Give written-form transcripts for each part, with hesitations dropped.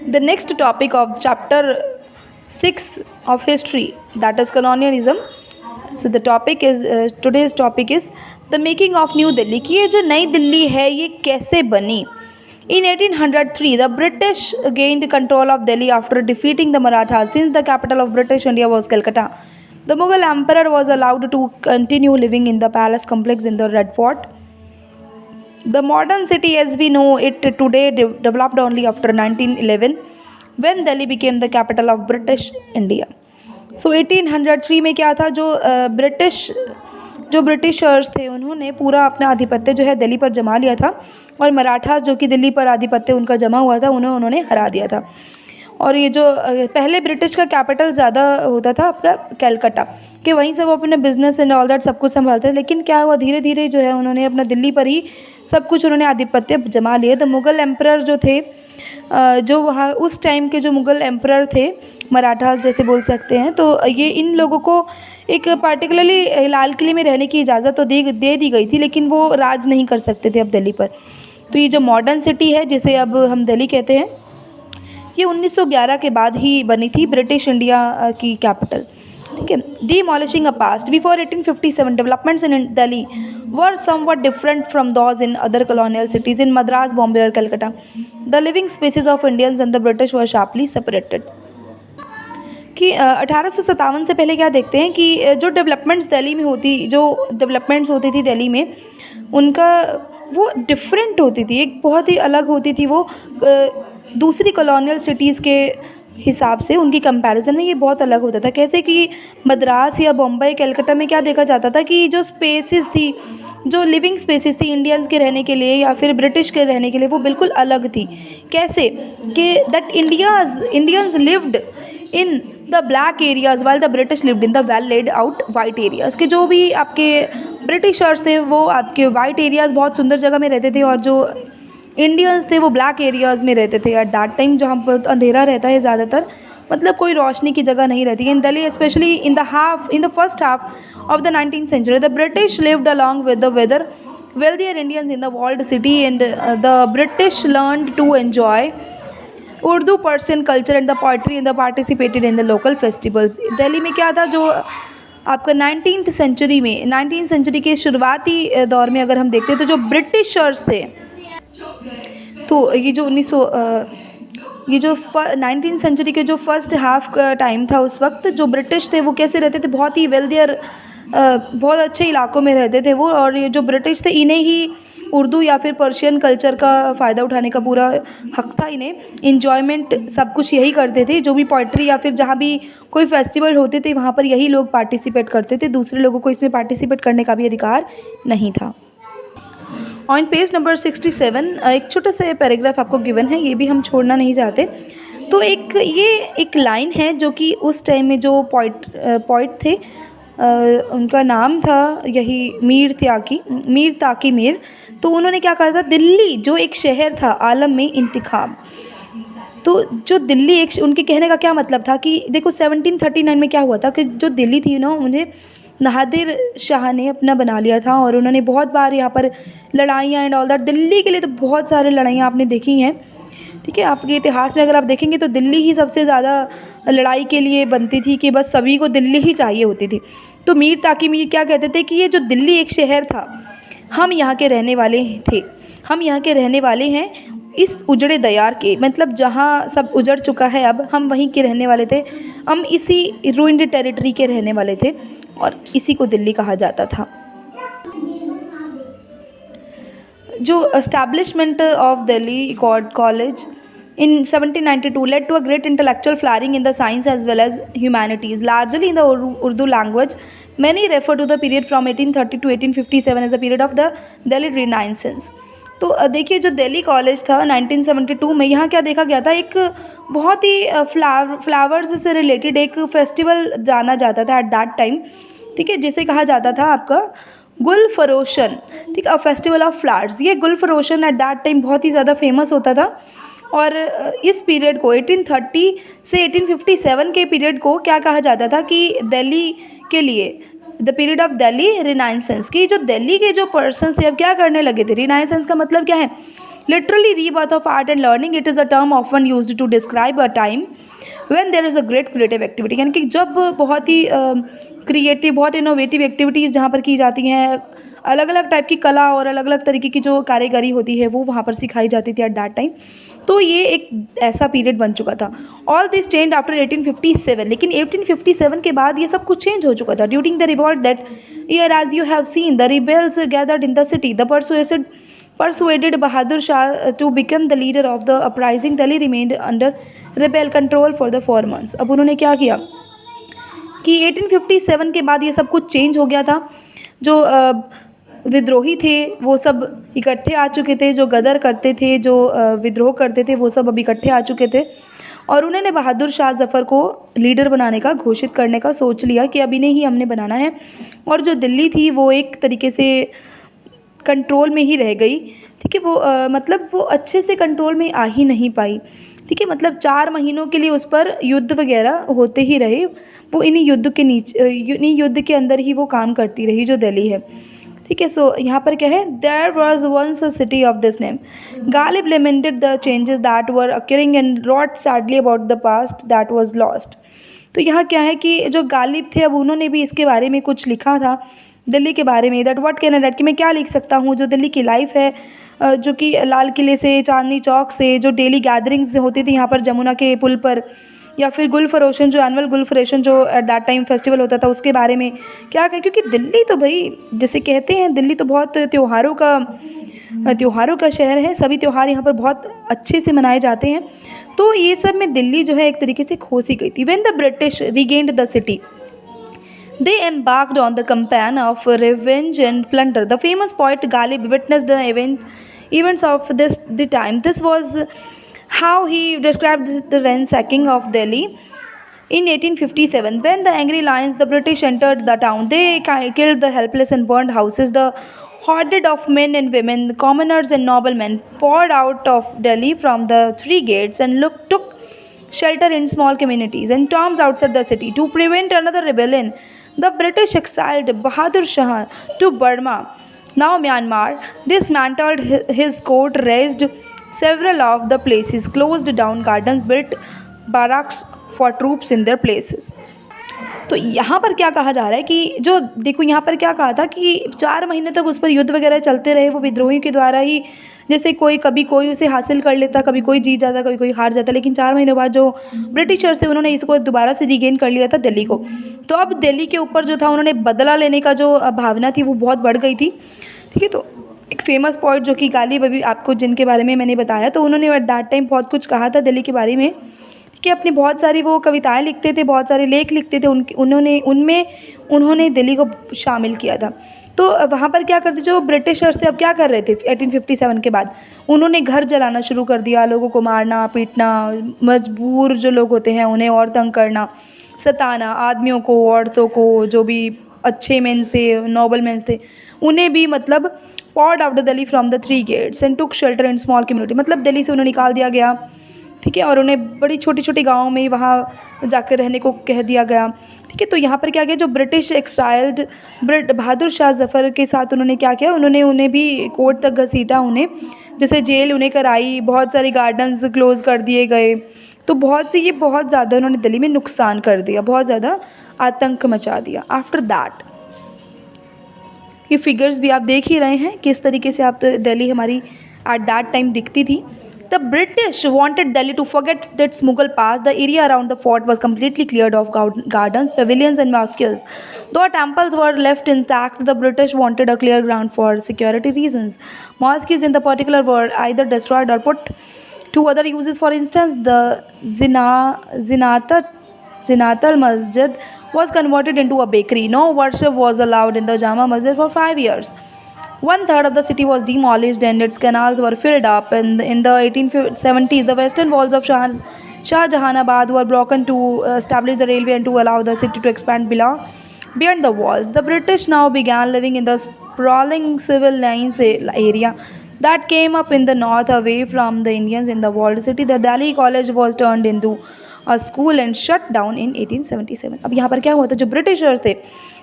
The next topic of chapter 6 of history, that is colonialism. So the topic is today's topic is the making of New Delhi. कि ये जो नई दिल्ली है ये कैसे बनी? In 1803, the British gained control of Delhi after defeating the Marathas. Since the capital of British India was Calcutta, the Mughal emperor was allowed to continue living in the palace complex in the Red Fort. The modern city as we know it today developed only after 1911 when Delhi became the capital of British India. So 1803 में क्या था, जो Britishers थे उन्होंने पूरा अपना आधिपत्य जो है दिल्ली पर जमा लिया था और मराठास जो कि दिल्ली पर आधिपत्य उनका जमा हुआ था उन्होंने हरा दिया था। और ये जो पहले ब्रिटिश का कैपिटल ज़्यादा होता था आपका कैलकटा, कि वहीं से वो अपने बिजनेस एंड ऑल दैट सब कुछ संभालते थे, लेकिन क्या हुआ धीरे धीरे जो है उन्होंने अपना दिल्ली पर ही सब कुछ उन्होंने आधिपत्य जमा लिए। द मुग़ल एम्परर जो थे, जो वहाँ उस टाइम के जो मुग़ल एम्परर थे मराठास जैसे बोल सकते हैं, तो ये इन लोगों को एक पार्टिकुलरली लाल किले में रहने की इजाज़त तो दे दी गई थी, लेकिन वो राज नहीं कर सकते थे अब दिल्ली पर। तो ये जो मॉडर्न सिटी है जिसे अब हम दिल्ली कहते हैं, ये 1911 के बाद ही बनी थी ब्रिटिश इंडिया की कैपिटल। ठीक है। Demolishing a past before 1857 developments in Delhi were somewhat different from those in other colonial cities in Madras, Bombay और Calcutta. The living spaces of Indians and the British were sharply separated. कि 1857 से पहले क्या देखते हैं कि जो डेवलपमेंट्स होती थी दिल्ली में, उनका वो डिफरेंट होती थी, एक बहुत ही अलग होती थी वो दूसरी कॉलोनियल सिटीज़ के हिसाब से उनकी कंपैरिजन में ये बहुत अलग होता था। कैसे कि मद्रास या बॉम्बे कलकत्ता में क्या देखा जाता था कि जो स्पेसेस थी, जो लिविंग स्पेसेस थी इंडियंस के रहने के लिए या फिर ब्रिटिश के रहने के लिए, वो बिल्कुल अलग थी। कैसे कि that Indians lived in the black areas while the British lived in the well laid out white areas. के जो भी आपके ब्रिटिशर्स थे वो आपके वाइट एरियाज़ बहुत सुंदर जगह में रहते थे और जो इंडियंस थे वो ब्लैक एरियाज़ में रहते थे। एट दैट टाइम जहाँ पर अंधेरा रहता है ज़्यादातर, मतलब कोई रोशनी की जगह नहीं रहती है in Delhi, specially in the first half of the 19th century। The British lived along with the weather wealthier Indians in the walled city and the British learned to enjoy Urdu, Persian culture and the poetry and the participated in the local festivals। Delhi में क्या था, जो आपका 19th century के शुरुआती दौर में अगर हम देखते हैं तो जो ब्रिटिशर्स थे, तो ये जो 19th century के जो फर्स्ट हाफ का टाइम था उस वक्त जो ब्रिटिश थे वो कैसे रहते थे, बहुत ही वेल्दियर, बहुत अच्छे इलाकों में रहते थे वो। और ये जो ब्रिटिश थे इन्हें ही उर्दू या फिर पर्शियन कल्चर का फ़ायदा उठाने का पूरा हक था, इन्हें इन्जॉयमेंट सब कुछ यही करते थे। जो भी पोइट्री या फिर जहाँ भी कोई फेस्टिवल होते थे वहाँ पर यही लोग पार्टिसिपेट करते थे, दूसरे लोगों को इसमें पार्टिसिपेट करने का भी अधिकार नहीं था। ऑन पेज नंबर 67 एक छोटा सा पैराग्राफ आपको गिवन है, ये भी हम छोड़ना नहीं चाहते। तो एक लाइन है जो कि उस टाइम में जो पोइट थे उनका नाम था यही मीर ताकी मीर। तो उन्होंने क्या कहा था, दिल्ली जो एक शहर था आलम में इंतखाब। तो जो दिल्ली एक, उनके कहने का क्या मतलब था कि देखो 1739 में क्या हुआ था कि जो दिल्ली थी ना, उन्हें नादिर शाह ने अपना बना लिया था और उन्होंने बहुत बार यहाँ पर लड़ाइयाँ एंड ऑल दैट, दिल्ली के लिए तो बहुत सारे लड़ाइयाँ आपने देखी हैं। ठीक है, आपके इतिहास में अगर आप देखेंगे तो दिल्ली ही सबसे ज़्यादा लड़ाई के लिए बनती थी कि बस सभी को दिल्ली ही चाहिए होती थी। तो मीर ताकी मीर क्या कहते थे कि ये जो दिल्ली एक शहर था, हम यहाँ के रहने वाले हैं इस उजड़े दयार के, मतलब जहाँ सब उजड़ चुका है अब हम वहीं के रहने वाले थे, हम इसी रूइंड टेरिटरी के रहने वाले थे और इसी को दिल्ली कहा जाता था। जो establishment of Delhi college in 1792 led to a great intellectual flowering in the science as well as humanities, largely in the Urdu language. Many refer to the period from 1830 to 1857 as a period of the Delhi Renaissance। तो देखिए जो Delhi college था 1972 में, यहाँ क्या देखा गया था, एक बहुत ही फ्लावर्स से रिलेटेड एक फेस्टिवल जाना जाता था एट दैट टाइम। ठीक है, जिसे कहा जाता था आपका गुल फरोशन। ठीक, अ फेस्टिवल ऑफ फ्लावर्स। ये गुल फरोशन एट दैट टाइम बहुत ही ज़्यादा फेमस होता था और इस पीरियड को 1830 से 1857 के पीरियड को क्या कहा जाता था कि दिल्ली के लिए the period of Delhi renaissance. की जो दिल्ली के जो पर्सन्स थे अब क्या करने लगे थे, रिनाइसेंस का मतलब क्या है, Literally, rebirth of art and learning, it is a term often used to describe a time when there is a great creative activity, यानी कि जब बहुत ही क्रिएटिव, बहुत इनोवेटिव एक्टिविटीज़ जहाँ पर की जाती हैं, अलग अलग टाइप की कला और अलग अलग तरीके की जो कारीगरी होती है वो वहाँ पर सिखाई जाती थी एट दैट टाइम। तो ये एक ऐसा पीरियड बन चुका था। ऑल दिस चेंज आफ्टर 1857, लेकिन 1857 के बाद ये सब कुछ चेंज हो चुका था। During the revolt that year, as you have seen, the rebels gathered in the city, the persuaded Bahadur Shah to become the leader of the uprising. Delhi remained under rebel control for the 4 months. अब उन्होंने क्या किया कि 1857 के बाद ये सब कुछ चेंज हो गया था। जो विद्रोही थे वो सब इकट्ठे आ चुके थे, जो गदर करते थे, जो विद्रोह करते थे, वो सब अब इकट्ठे आ चुके थे और उन्होंने बहादुर शाह ज़फ़र को लीडर बनाने का, घोषित करने का सोच लिया कि अब इन्हें ही हमने बनाना है। और जो दिल्ली थी वो एक तरीके से कंट्रोल में ही रह गई। ठीक है, वो मतलब वो अच्छे से कंट्रोल में आ ही नहीं पाई। ठीक है, मतलब 4 महीनों के लिए उस पर युद्ध वगैरह होते ही रहे। वो इन्हीं युद्ध के अंदर ही वो काम करती रही जो दिल्ली है। ठीक है, सो यहाँ पर क्या है, there was once a city of this name. Ghalib lamented the changes that were occurring and wrote sadly about the past that was lost. तो यहाँ क्या है कि जो गालिब थे अब उन्होंने भी इसके बारे में कुछ लिखा था दिल्ली के बारे में। That what can I right, कि मैं क्या लिख सकता हूँ, जो दिल्ली की लाइफ है, जो कि लाल किले से, चांदनी चौक से जो डेली गैदरिंग्स होती थी यहाँ पर जमुना के पुल पर, या फिर गुलफरोशन, जो एनुअल गुलफरोशन जो एट दैट टाइम फेस्टिवल होता था उसके बारे में क्या कहें। क्योंकि दिल्ली तो भाई जैसे कहते हैं, दिल्ली तो बहुत त्योहारों का शहर है। सभी त्यौहार यहाँ पर बहुत अच्छे से मनाए जाते हैं। तो ये सब में दिल्ली जो है एक तरीके से खोसी गई थी। When the British regained the city, they embarked on the campaign of revenge and plunder. The famous poet Ghalib witnessed the events of the time. This was how he described the ransacking of Delhi in 1857. When the angry lions, the British entered the town, they killed the helpless and burned houses. The horde of men and women, commoners and noblemen, poured out of Delhi from the 3 gates and took shelter in small communities and towns outside the city. To prevent another rebellion, the British exiled Bahadur Shah to Burma, now Myanmar, dismantled his court, razed several of the places, closed down gardens, built barracks for troops in their places. तो यहाँ पर क्या कहा जा रहा है कि जो देखो यहाँ पर क्या कहा था कि 4 महीने तक उस पर युद्ध वगैरह चलते रहे। वो विद्रोहियों के द्वारा ही, जैसे कभी कोई उसे हासिल कर लेता, कभी कोई जीत जाता, कभी कोई हार जाता। लेकिन 4 महीने बाद जो ब्रिटिशर्स थे उन्होंने इसको दोबारा से रीगेन कर लिया था दिल्ली को। तो अब दिल्ली के ऊपर जो था उन्होंने बदला लेने का जो भावना थी वो बहुत बढ़ गई थी। ठीक है, तो एक फेमस पोइट जो कि गालिब, अभी आपको जिनके बारे में मैंने बताया, तो उन्होंने एट दैट टाइम बहुत कुछ कहा था दिल्ली के बारे में कि अपनी बहुत सारी वो कविताएं लिखते थे, बहुत सारे लेख लिखते थे। उन्होंने दिल्ली को शामिल किया था। तो वहाँ पर क्या करते, जो ब्रिटिशर्स थे अब क्या कर रहे थे 1857 के बाद, उन्होंने घर जलाना शुरू कर दिया, लोगों को मारना पीटना, मजबूर जो लोग होते हैं उन्हें और तंग करना, सताना, आदमियों को, औरतों को, जो भी अच्छे मेंस थे, नोबल मेंस थे, उन्हें भी मतलब poured out the Delhi from the 3 gates and took shelter in small community. मतलब दिल्ली से उन्हें निकाल दिया गया। ठीक है, और उन्हें बड़ी छोटी छोटी गाँवों में वहाँ जाकर रहने को कह दिया गया। ठीक है, तो यहाँ पर क्या किया, जो ब्रिटिश एक्साइल्ड बहादुर शाह ज़फ़र के साथ उन्होंने क्या किया, उन्हें भी कोर्ट तक घसीटा, उन्हें जैसे जेल उन्हें कराई, बहुत सारी गार्डन्स क्लोज़ कर दिए गए। तो बहुत ज़्यादा उन्होंने दिल्ली में नुकसान कर दिया, बहुत ज़्यादा आतंक मचा दिया। आफ्टर दैट ये फिगर्स भी आप देख ही रहे हैं किस तरीके से आप दिल्ली हमारी एट दैट टाइम दिखती थी। The British wanted Delhi to forget its Mughal past. The area around the fort was completely cleared of gardens, pavilions and mosques. Though temples were left intact, the British wanted a clear ground for security reasons. Mosques in the particular were either destroyed or put to other uses. For instance, the Zinatal Masjid was converted into a bakery. No worship was allowed in the Jama Masjid for 5 years. 1/3 of the city was demolished and its canals were filled up. In the 1870s, the western walls of Shah Jahanabad were broken to establish the railway and to allow the city to expand beyond the walls. The British now began living in the sprawling civil lines area that came up in the north away from the Indians in the walled city. The Delhi College was turned into a school and shut down in 1877। अब यहाँ पर क्या हुआ था, जो Britishers थे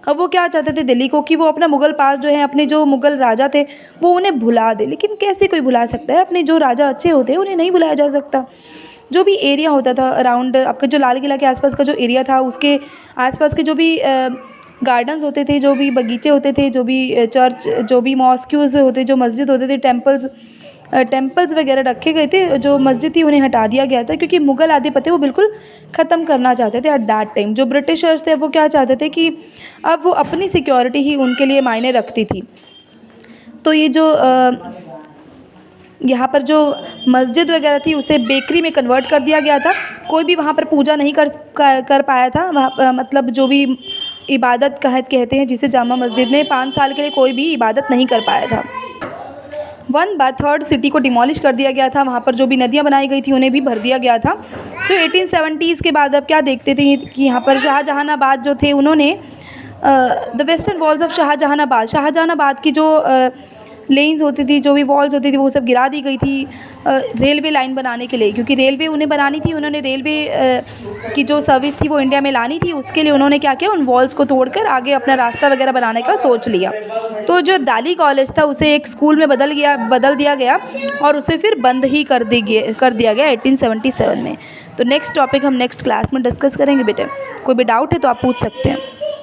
अब वो क्या चाहते थे दिल्ली को कि वो अपना मुग़ल पास जो है, अपने जो मुग़ल राजा थे वो उन्हें भुला दे। लेकिन कैसे कोई भुला सकता है, अपने जो राजा अच्छे होते हैं उन्हें नहीं भुलाया जा सकता। जो भी एरिया होता था अराउंड आपका जो लाल किला के आसपास का जो एरिया था, उसके आसपास के जो भी गार्डन्स होते थे, जो भी बगीचे होते थे, जो भी चर्च, जो भी मॉस्क्यूज़ होते, जो मस्जिद होते थे, टेम्पल्स वगैरह रखे गए थे, जो मस्जिद थी उन्हें हटा दिया गया था क्योंकि मुग़ल आधिपत्य वो बिल्कुल ख़त्म करना चाहते थे एट दैट टाइम। जो ब्रिटिशर्स थे वो क्या चाहते थे कि अब वो अपनी सिक्योरिटी ही उनके लिए मायने रखती थी। तो ये जो यहाँ पर जो मस्जिद वगैरह थी उसे बेकरी में कन्वर्ट कर दिया गया था। कोई भी वहाँ पर पूजा नहीं कर पाया था वहाँ, मतलब जो भी इबादत कहते हैं जिसे जामा मस्जिद में 5 साल के लिए कोई भी इबादत नहीं कर पाया था। 1/3 सिटी को डिमोलिश कर दिया गया था। वहाँ पर जो भी नदियाँ बनाई गई थी उन्हें भी भर दिया गया था। तो 1870s के बाद अब क्या देखते थे कि यहाँ पर शाहजहानाबाद जो थे उन्होंने the western walls of Shahjahanabad की जो लेन्स होती थी, जो भी वॉल्स होती थी वो सब गिरा दी गई थी रेलवे लाइन बनाने के लिए, क्योंकि रेलवे उन्हें बनानी थी। उन्होंने रेलवे की जो सर्विस थी वो इंडिया में लानी थी। उसके लिए उन्होंने क्या किया, उन वॉल्स को तोड़कर आगे अपना रास्ता वगैरह बनाने का सोच लिया। तो जो दाली कॉलेज था उसे एक स्कूल में बदल दिया गया और उसे फिर बंद ही कर दिया गया 1877 में। तो नेक्स्ट टॉपिक हम नेक्स्ट क्लास में डिस्कस करेंगे बेटे। कोई भी डाउट है तो आप पूछ सकते हैं।